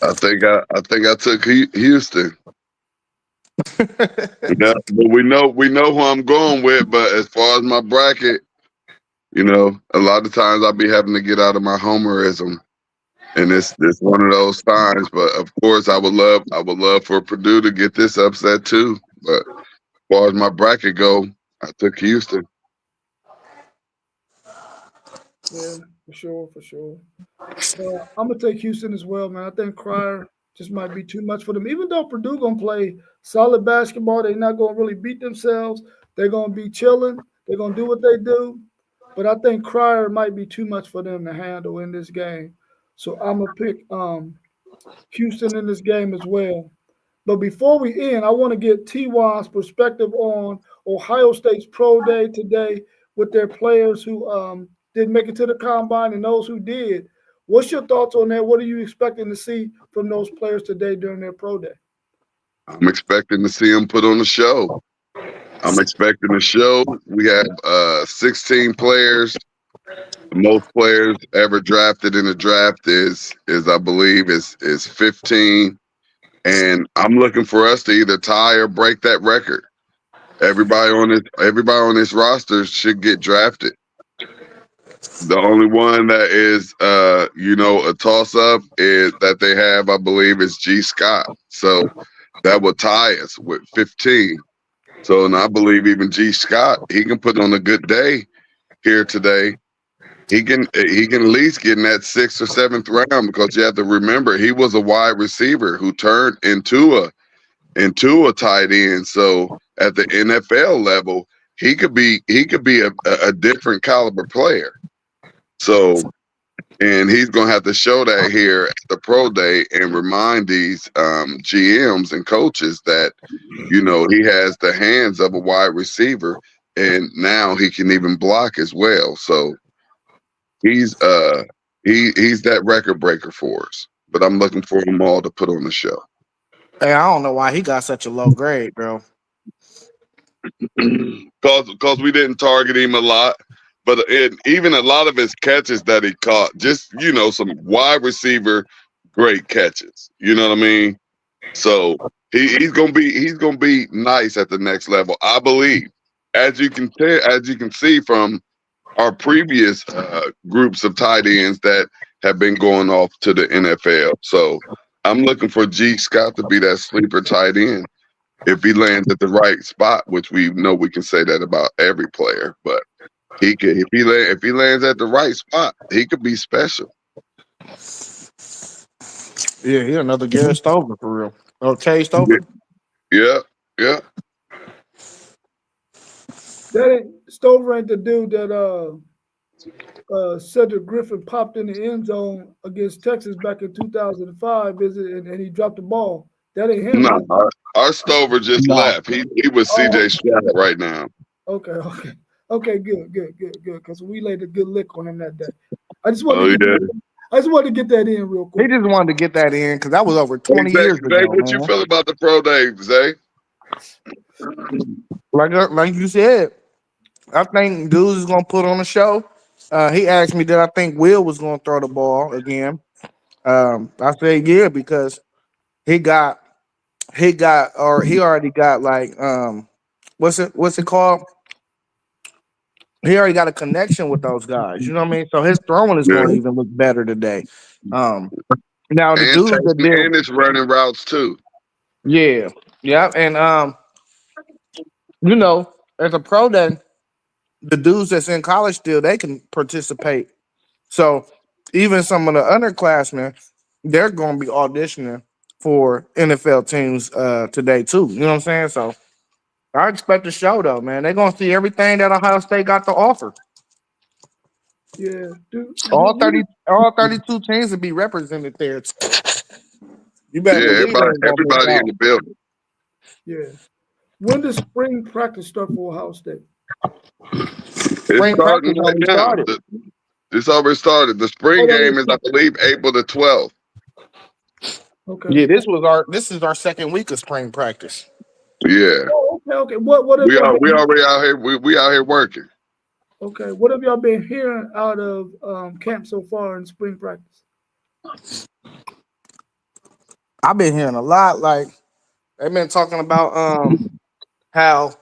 I think I took Houston. Yeah, but we know who I'm going with. But as far as my bracket, a lot of times I'll be having to get out of my homerism, and it's one of those times. But of course, I would love for Purdue to get this upset too. But as far as my bracket go, I took Houston. Yeah, for sure. I'm gonna take Houston as well, man. I think Cryer just might be too much for them. Even though Purdue gonna play solid basketball, they're not gonna really beat themselves. They're gonna be chilling. They're gonna do what they do. But I think Cryer might be too much for them to handle in this game. So I'm gonna pick Houston in this game as well. But before we end, I want to get T-Juan's perspective on Ohio State's pro day today with their players who didn't make it to the combine and those who did. What's your thoughts on that? What are you expecting to see from those players today during their pro day? I'm expecting to see them put on a show. I'm expecting a show. We have 16 players. The most players ever drafted in the draft is I believe is 15. And I'm looking for us to either tie or break that record. Everybody on this roster should get drafted. The only one that is a toss up is that they have, I believe, is G. Scott. So that would tie us with 15. So, and I believe even G. Scott, he can put on a good day here today. He can at least get in that 6th or 7th round, because you have to remember he was a wide receiver who turned into a tight end. So at the NFL level, he could be a different caliber player. So, and he's gonna have to show that here at the pro day and remind these GMs and coaches that he has the hands of a wide receiver, and now he can even block as well. So he's that record breaker for us. But I'm looking for them all to put on the show. Hey, I don't know why he got such a low grade, bro. Because we didn't target him a lot. But even a lot of his catches that he caught, just some wide receiver great catches. You know what I mean? So he's gonna be nice at the next level, I believe. As you can see from our previous groups of tight ends that have been going off to the NFL. So I'm looking for G. Scott to be that sleeper tight end if he lands at the right spot, which we know we can say that about every player, but. He could if he lands at the right spot, he could be special. Yeah, he another Garrett Stover for real. Oh, Chase Stover. Yeah. Stover ain't the dude that Cedric Griffin popped in the end zone against Texas back in 2005, is it? And he dropped the ball. That ain't him. No, our Stover just left. He was CJ Stroud right now. Okay, good. Because we laid a good lick on him that day. I just wanted to get that in real quick. He just wanted to get that in because that was over 20 years ago. Zay, what you feel about the pro day, Zay? Like you said, I think dudes is gonna put on a show. He asked me that I think Will was gonna throw the ball again. I said yeah, because he already got like what's it called? He already got a connection with those guys. You know what I mean? So his throwing is going to even look better today. Now the dudes that did, and it's running routes too. Yeah, and as a pro day, the dudes that's in college still they can participate. So even some of the underclassmen, they're going to be auditioning for NFL teams today too. You know what I'm saying? So I expect a show though, man. They're gonna see everything that Ohio State got to offer. Yeah, dude. All 32 teams will be represented there. You better Yeah, believe they everybody, ain't gonna miss everybody in out. the building. Yeah. When does spring practice start for Ohio State? It's Spring starting practice right already now. started. It's already started. The spring Oh, that game is is, I believe, April the 12th. okay. Yeah, this is our second week of spring practice. Yeah, Oh, okay. What have we y'all are. We been already out here. We out here working. okay? What have y'all been hearing out of camp so far in spring practice? I've been hearing a lot. Like they've been talking about how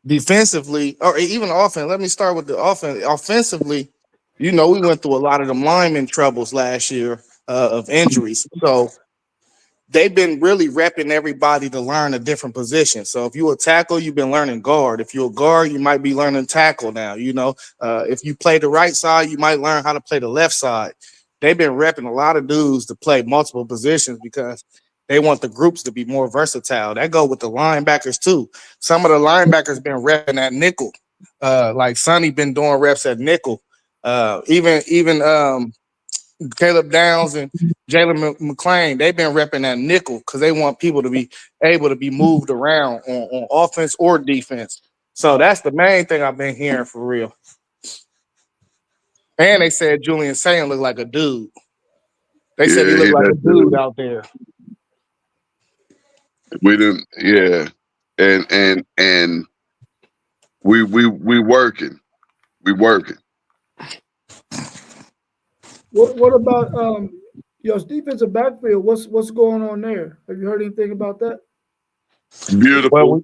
defensively or even offense. Let me start with the offense. Offensively, you know, we went through a lot of the lineman troubles last year of injuries. So they've been really repping everybody to learn a different position. So if you a tackle, you've been learning guard. If you're a guard, you might be learning tackle now. You know, if you play the right side, you might learn how to play the left side. They've been repping a lot of dudes to play multiple positions because they want the groups to be more versatile. That go with the linebackers too. Some of the linebackers been repping at nickel. Like Sonny been doing reps at nickel. Even Caleb Downs and Jalen McClain, they've been repping that nickel because they want people to be able to be moved around on offense or defense. So that's the main thing I've been hearing for real. And they said Julian Sand looked like a dude. They said he Yeah, looked he like a that dude dude. out there. We didn't. Yeah, and we working. We working. What about your defensive backfield? What's going on there? Have you heard anything about that? Well, Beautiful.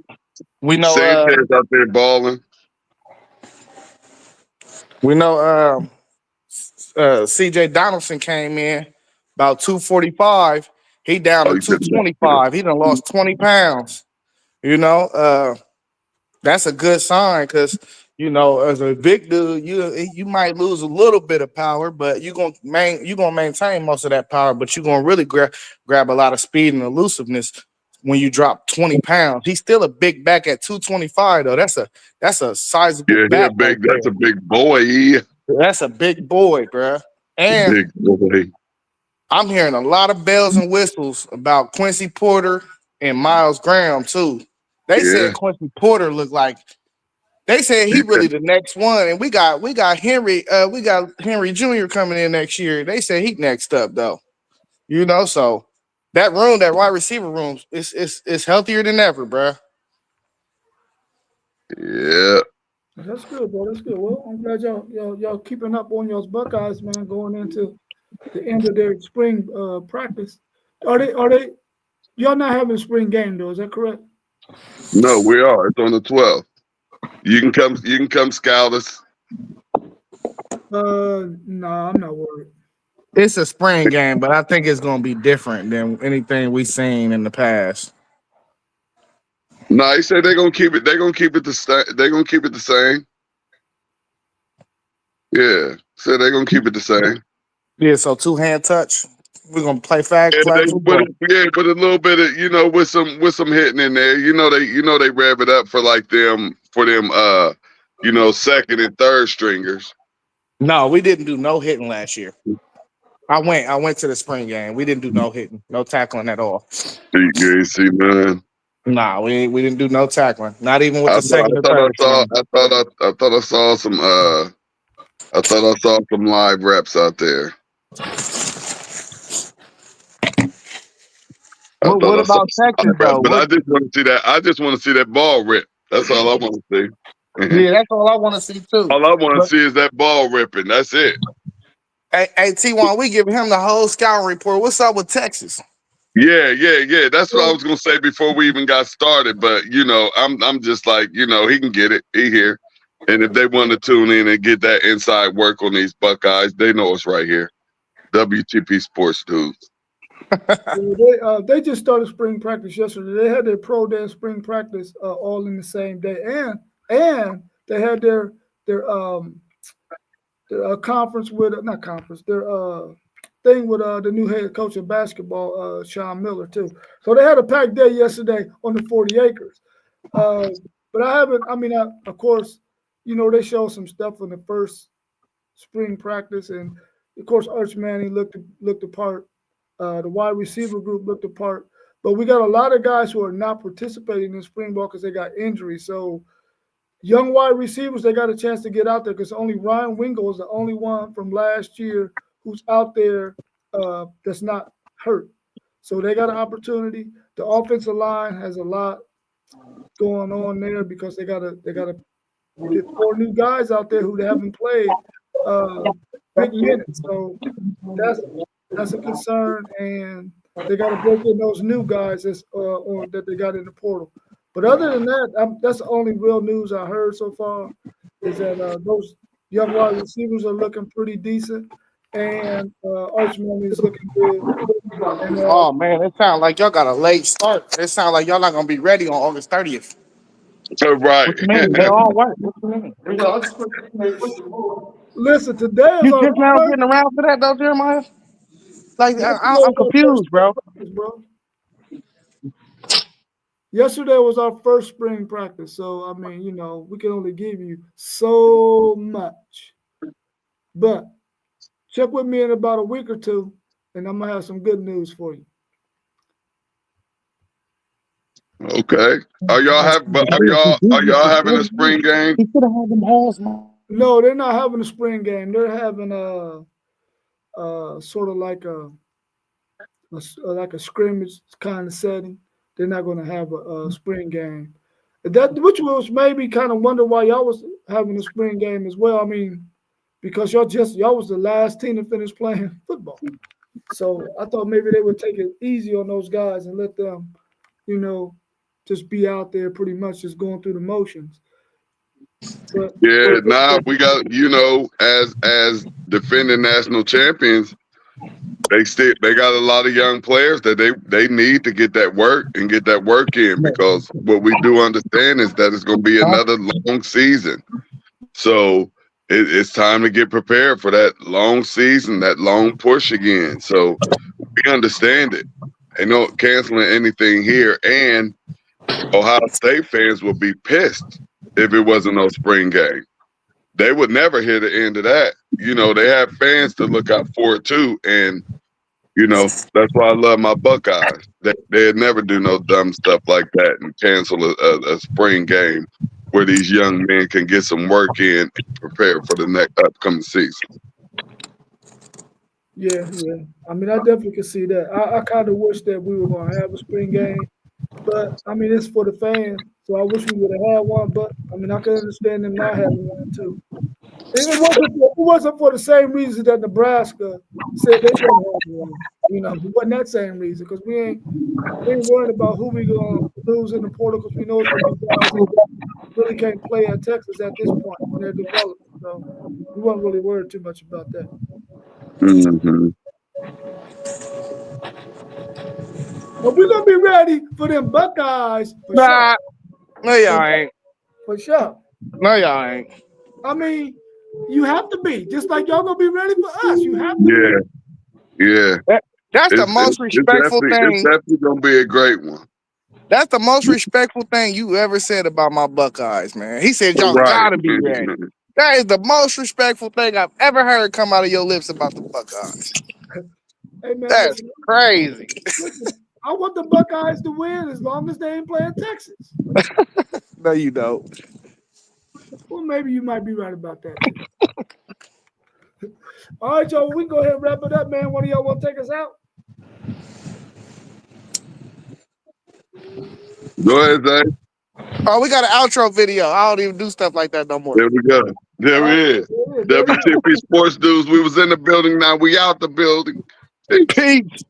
we know Sanchez out there balling. we know CJ Donaldson came in about 245. He down Oh, to you couldn't. Yeah, 225. He done lost 20 pounds. You know, that's a good sign because you know, as a big dude, you might lose a little bit of power, but you're gonna maintain most of that power, but you're gonna really grab a lot of speed and elusiveness when you drop 20 pounds. He's still a big back at 225 though. That's a sizable he a back right big. there. That's a big boy. Yeah, That's a big boy, bruh. And big boy. I'm hearing a lot of bells and whistles about Quincy Porter and Miles Graham too. They Yeah. said Quincy Porter looked like they said he Yeah. really the next one, and we got Henry Jr. coming in next year. They said he next up though. You know, so that wide receiver room, is healthier than ever, bruh. Yeah. That's good, bro. That's good. Well, I'm glad y'all keeping up on y'all's Buckeyes, man, going into the end of their spring practice. Are they y'all not having a spring game though? Is that correct? No, we are. It's on the 12th. You can come. You can come scout us. No, I'm not worried. It's a spring game, but I think it's gonna be different than anything we've seen in the past. No, he said they're gonna keep it. They're gonna keep it the same. They're gonna keep it the same. Yeah. Said they're gonna keep it the same. Yeah, so two-hand touch. We're gonna play flag Yeah, flag they put football. it, yeah, put a little bit of with some hitting in there. They rev it up for like them second and third stringers. No, we didn't do no hitting last year. I went to the spring game. We didn't do no hitting, no tackling at all. You ain't see none. Nah, we didn't do no tackling. Not even with I the second or thought I third saw string. I thought I saw some I thought I saw some live reps out there. I What thought what I saw about some Texas live reps, though? but What I just want to see that. I just want to see that ball rip. That's all I want to see. yeah, that's all I want to see too. All I want to But see is that ball ripping. That's it. hey T1, we giving him the whole scouting report. What's up with Texas? Yeah. That's what I was gonna say before we even got started. But I'm just like, he can get it. He here. And if they want to tune in and get that inside work on these Buckeyes, they know it's right here. WTP Sports Dudes. They just started spring practice yesterday. They had their pro day and spring practice all in the same day, and they had their conference with not conference their thing with the new head coach of basketball, Sean Miller too. So they had a packed day yesterday on the 40 acres. But I haven't. I mean, of course, they showed some stuff in the first spring practice, and of course Arch Manning looked the part. The wide receiver group looked the part, but we got a lot of guys who are not participating in spring ball because they got injuries. So young wide receivers, they got a chance to get out there because only Ryan Wingo is the only one from last year who's out there that's not hurt. So they got an opportunity. The offensive line has a lot going on there because they gotta get 4 new guys out there who they haven't played big minutes. So that's a concern, and they got to break in those new guys that they got in the portal. But other than that, that's the only real news I heard so far is that those young wide receivers are looking pretty decent, and Arch Manning is looking good. And, Oh man, it sounds like y'all got a late start. It sounds like y'all not gonna be ready on August 30th. So right. What you mean? They all work. What you mean? listen, today is You our just now first getting around to that though, Jeremiah? Like I'm confused, bro. practice, bro. Yesterday was our first spring practice, so I mean, we can only give you so much. But check with me in about a week or two, and I'm gonna have some good news for you. Okay. Are y'all having a spring game? He should have had them balls, man. No, they're not having a spring game. They're having sort of like a scrimmage kind of setting. They're not going to have a spring game. Which was maybe kind of wonder why y'all was having a spring game as well. I mean, because y'all was the last team to finish playing football. So I thought maybe they would take it easy on those guys and let them, just be out there pretty much just going through the motions. But, We got, as defending national champions, they got a lot of young players that they need to get that work and get that work in, because what we do understand is that it's going to be another long season. So it's time to get prepared for that long season, that long push again. So we understand it. Ain't no canceling anything here, and Ohio State fans would be pissed if it wasn't no spring game. They would never hear the end of that. They have fans to look out for it too, and that's why I love my Buckeyes. They'd never do no dumb stuff like that and cancel a spring game where these young men can get some work in and prepare for the next upcoming season. Yeah. I mean, I definitely can see that. I kind of wish that we were going to have a spring game, but I mean, it's for the fans, so I wish we would have had one. But I mean, I can understand them not having one too. It wasn't for the same reason that Nebraska said they didn't have one. It wasn't that same reason, because we ain't worried about who we gonna lose in the portal, because we know it's gonna be guys that really can't play at Texas at this point when they're developing. So we weren't really worried too much about that. Mm-hmm. But we're gonna be ready for them Buckeyes for sure. No, y'all ain't. For sure. No, y'all ain't. I mean, you have to be, just like y'all gonna be ready for us. You have to. Yeah. That's the most respectful thing. It's definitely gonna be a great one. That's the most respectful thing you ever said about my Buckeyes, man. He said y'all gotta be ready. That is the most respectful thing I've ever heard come out of your lips about the Buckeyes. Hey, man, that's crazy. Listen, I want the Buckeyes to win as long as they ain't playing Texas. No, you don't. Well, maybe you might be right about that. All right, y'all. We can go ahead and wrap it up, man. One of y'all want to take us out? Go ahead, Zay. Oh, we got an outro video. I don't even do stuff like that no more. There we go. There it is. WTP Sports News. We was in the building. Now we out the building. Peace. Peace.